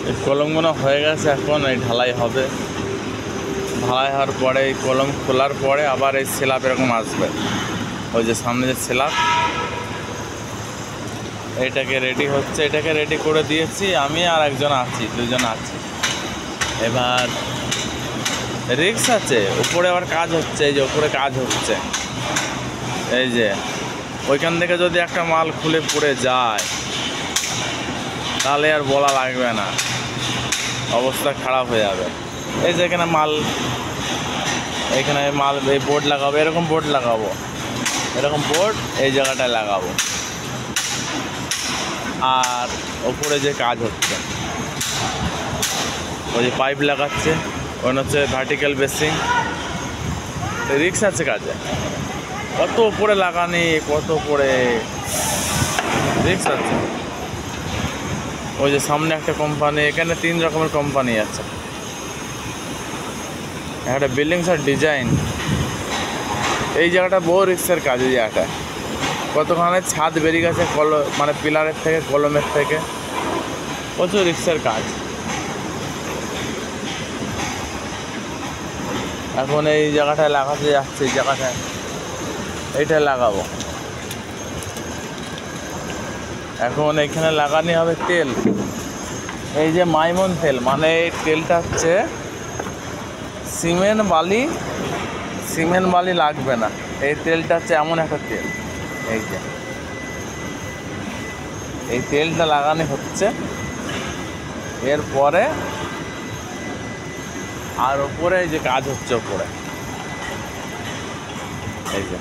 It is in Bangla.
এই কলমগুলো হয়ে গেছে, এখন এই ঢালাই হবে। ঢালাই হওয়ার পরে এই কলম খোলার পরে আবার এই স্ল্যাব এরকম আসবে। ওই যে সামনে যে স্ল্যাব, এইটাকে রেডি হচ্ছে। এটাকে রেডি করে দিয়েছি আমি আর একজন আছি, দুজন আছি। এবার রিক্স আছে, উপরে আবার কাজ হচ্ছে। এই যে উপরে কাজ হচ্ছে, এই যে ওইখান থেকে যদি একটা মাল খুলে পড়ে যায় তাহলে আর বলা লাগবে না, অবস্থা খারাপ হয়ে যাবে। এই যে এখানে মাল, এখানে মাল এই বোর্ড লাগাবো, এরকম বোর্ড লাগাবো, এরকম বোর্ড এই জায়গাটায় লাগাবো। আর ওপরে যে কাজ হচ্ছে, ওই যে পাইপ লাগাচ্ছে, ওখানে হচ্ছে ভার্টিক্যাল বেসিং। রিক্স আছে কাজে, কত উপরে লাগানি, কত উপরে রিক্স আছে। ওই যে সামনে একটা কোম্পানি, এখানে 3 রকমের কোম্পানি আছে। একটা বিল্ডিংস আর ডিজাইন, এই জায়গাটা বহু রিক্সের কাজ। এই জায়গাটা কতখানে ছাদ বেরিয়ে গেছে, মানে পিলারের থেকে, কলমের থেকে, প্রচুর রিক্সের কাজ। এখন এই জায়গাটায় লাগাতে যাচ্ছে, এই জায়গাটায় এইটা লাগাবো। এখন এখানে লাগানি হবে তেল, এই যে মাইমন তেল, মানে এই তেলটা হচ্ছে সিমেন্ট বালি লাগবে না। এই তেলটা হচ্ছে এমন একটা তেল, এই যে এই তেলটা লাগানো হচ্ছে। এরপরে আর ওপরে এই যে কাজ হচ্ছে, ওপরে এই যে